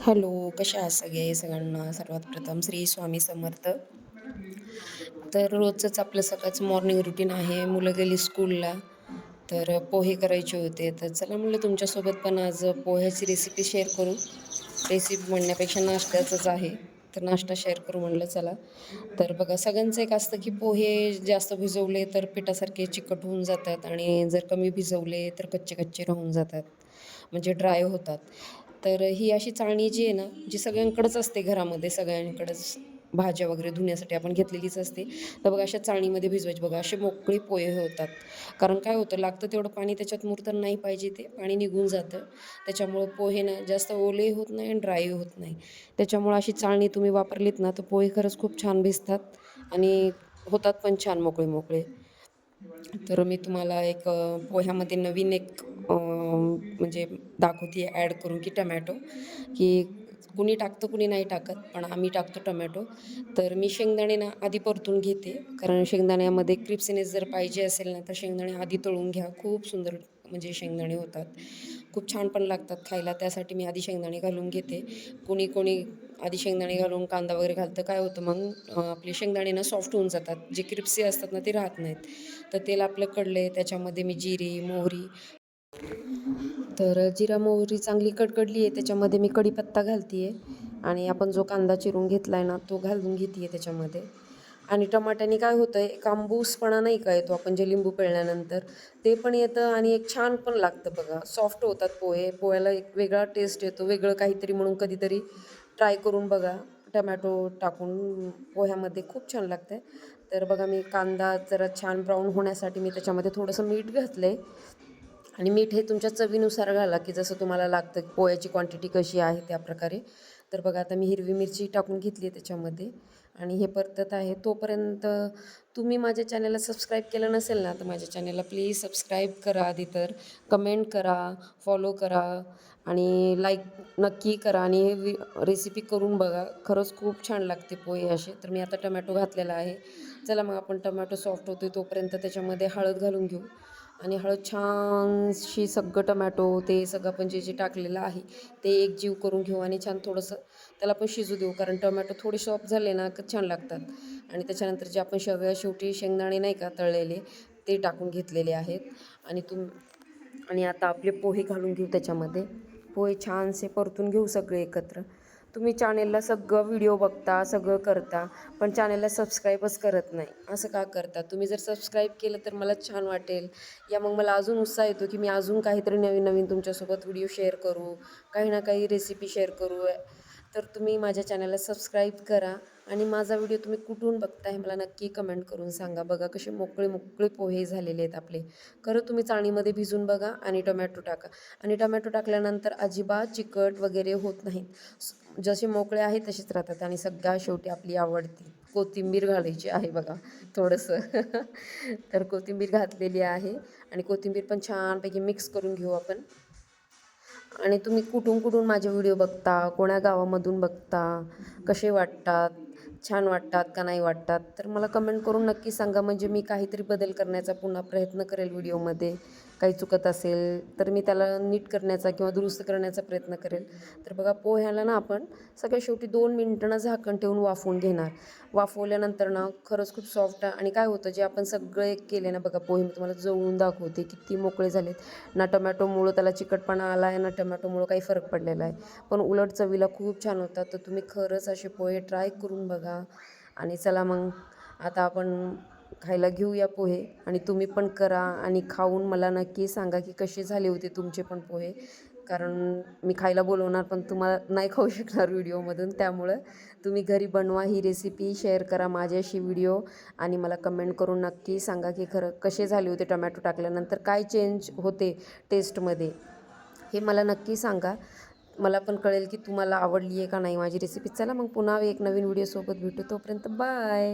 Hello, कशा आहात सगळे? सगळ्यांना सर्वात प्रथम श्री स्वामी समर्थ. तर रोजचंच आपलं सकाळचं मॉर्निंग रुटीन आहे. मुलं गेली स्कूलला, तर पोहे करायचे होते. तर चला म्हटलं तुमच्यासोबत पण आज पोह्याची रेसिपी शेअर करू. रेसिपी म्हणण्यापेक्षा नाश्त्याचंच आहे. तर नाश्ता शेअर करू म्हटलं चला. तर बघा सगळ्यांचं एक असतं, की पोहे जास्त भिजवले तर पिठासारखे चिकट होऊन जातात आणि जर कमी भिजवले तर कच्चे-कच्चे राहून जातात. म्हणजे ड्राय होतात. तर ही अशी चाळणी जी आहे ना, जी सगळ्यांकडेच असते घरामध्ये, सगळ्यांकडेच भाज्या वगैरे धुण्यासाठी आपण घेतलेलीच असते. तर बघा अशा चाळणीमध्ये भिजवायची बघा, असे मोकळे पोहे होतात. कारण काय होतं, लागतं तेवढं पाणी त्याच्यात मुरताना नाही पाहिजे ते पाणी निघून जातं. त्याच्यामुळं पोहे ना जास्त ओलेही होत नाही आणि ड्रायही होत नाही. त्याच्यामुळं अशी चाळणी तुम्ही वापरलीत ना, तर पोहे खरंच खूप छान भिजतात आणि होतात पण छान मोकळे-मोकळे. तर मी तुम्हाला एक पोह्यामध्ये नवीन एक म्हणजे दाखवते ॲड करून की टमॅटो, की कुणी टाकतं कुणी नाही टाकत, पण आम्ही टाकतो टोमॅटो. तर मी शेंगदाणे ना आधी परतून घेते, कारण शेंगदाण्यामध्ये क्रिस्पीनेस जर पाहिजे असेल ना, तर शेंगदाणे आधी तळून घ्या. खूप सुंदर म्हणजे शेंगदाणे होतात. खूप छान पण लागतात खायला. त्यासाठी मी आधी शेंगदाणे घालून घेते. कोणी आधी शेंगदाणे घालून कांदा वगैरे घालतं. काय होतं मग आपले शेंगदाणे ना सॉफ्ट होऊन जातात. जे क्रिस्पी असतात ना, ते राहत नाहीत. तर तेल आपलं कढलंय, त्याच्यामध्ये मी जिरे, मोहरी तर जिरा मोहरी चांगली कडकडली आहे त्याच्यामध्ये मी कढीपत्ता घालते आहे आणि आपण जो कांदा चिरून घेतला आहे ना तो घालून घेते आहे त्याच्यामध्ये. आणि टमाट्याने काय होतं आहे, एक आंबूसपणा नाही का येतो आपण जे लिंबू पिळल्यानंतर, ते पण येतं आणि एक छान पण लागतं बघा. सॉफ्ट होतात पोहे. पोह्याला एक वेगळा टेस्ट येतो, वेगळं काहीतरी म्हणून कधीतरी ट्राय करून बघा. टमॅटो टाकून पोह्यामध्ये खूप छान लागतं आहे. तर बघा मी कांदा जरा छान ब्राऊन होण्यासाठी मी त्याच्यामध्ये थोडंसं मीठ घातलं आहे आणि मीठ हे तुमच्या चवीनुसार घाला, की जसं तुम्हाला लागतं. पोह्याची क्वांटिटी कशी आहे त्याप्रकारे. तर बघा आता मी हिरवी मिरची टाकून घेतली आहे त्याच्यामध्ये आणि हे परतत आहे. तोपर्यंत तुम्ही माझ्या चॅनलला सबस्क्राईब केलं नसेल ना, तर माझ्या चॅनलला प्लीज सबस्क्राईब करा आधी तर. कमेंट करा, फॉलो करा आणि लाईक नक्की करा आणि हे रेसिपी करून बघा. खरंच खूप छान लागते पोहे असे. तर मी आता टोमॅटो घातलेला आहे. चला मग आपण टोमॅटो सॉफ्ट होतोय तोपर्यंत त्याच्यामध्ये हळद घालून घेऊ आणि हळद छानशी सगळं टमॅटो ते सगळं आपण जे टाकलेलं आहे ते एकजीव करून घेऊ आणि छान थोडंसं त्याला पण शिजू देऊ, कारण टोमॅटो थोडे सॉफ्ट झाले ना की छान लागतात. आणि त्याच्यानंतर जे आपण शेवटी शेंगदाणे नाही का तळलेले ते टाकून घेतलेले आहेत आणि आता आपले पोहे घालून घेऊ त्याच्यामध्ये. पोहे छानसे परतून घेऊ सगळे एकत्र. तुम्ही चॅनेलला सगळं व्हिडिओ बघता, सगळं करता, पण चॅनेलला सबस्क्राईबच करत नाही. असं का करता? तुम्ही जर सबस्क्राईब केलं तर मला छान वाटेल. या मग मला अजून उत्साह येतो, की मी अजून काहीतरी नवीन-नवीन तुमच्यासोबत व्हिडिओ शेअर करू, काही ना काही रेसिपी शेअर करू. तर तुम्ही माझ्या चॅनलला सबस्क्राईब करा आणि माझा व्हिडिओ तुम्ही कुठून बघताय मला नक्की कमेंट करून सांगा. बघा कसे मोकळे पोहे झालेले आहेत आपले. खरं तुम्ही चाळणीमध्ये भिजून बघा आणि टोमॅटो टाका आणि टोमॅटो टाकल्यानंतर अजिबात चिकट वगैरे होत नाहीत. जसे मोकळे आहेत तसेच राहतात. आणि सगळ्यात शेवटी आपली आवडती कोथिंबीर घालायची आहे बघा थोडंसं. तर कोथिंबीर घातलेली आहे आणि कोथिंबीर पण छानपैकी मिक्स करून घेऊ आपण. आणि तुम्ही कुठून माझे व्हिडिओ बघता, कोण्या गावामधून बघता, कसे वाटतात, छान वाटतात का नाही वाटतात, तर मला कमेंट करून नक्की सांगा. म्हणजे मी काहीतरी बदल करण्याचा पुन्हा प्रयत्न करेल व्हिडिओमध्ये. काही चुकत असेल तर मी त्याला नीट करण्याचा किंवा दुरुस्त करण्याचा प्रयत्न करेल. तर बघा पोह्याला ना आपण सगळ्यात शेवटी 2 मिनिटं ना झाकण ठेवून वाफवून घेणार. वाफवल्यानंतर ना खरंच खूप सॉफ्ट आणि काय होतं जे आपण सगळे केले ना बघा पोहे, मी तुम्हाला जवळून दाखवते किती मोकळे झालेत. ना टोमॅटोमुळं त्याला चिकटपणा आला आहे, ना टोमॅटोमुळं काही फरक पडलेला आहे. पण उलट चवीला खूप छान होतात. तर तुम्ही खरंच असे पोहे ट्राय करून बघा. आणि चला मग आता आपण खायला घेऊया पोहे आणि तुम्ही पण करा आणि खाऊन मला नक्की सांगा की कसे झाले होते तुमचे पण पोहे. कारण मी खायला बोलवणार पण तुम्हाला नाही खाऊ शकणार व्हिडिओमधून. त्यामुळं तुम्ही घरी बनवा, ही रेसिपी शेअर करा माझ्याशी व्हिडिओ आणि मला कमेंट करून नक्की सांगा की खरं कसे झाले होते. टोमॅटो टाकल्यानंतर काय चेंज होते टेस्टमध्ये हे मला नक्की सांगा. मला पण कळेल की तुम्हाला आवडली आहे का नाही माझी रेसिपी. चला मग पुन्हा एक नवीन व्हिडिओसोबत भेटू. तोपर्यंत बाय.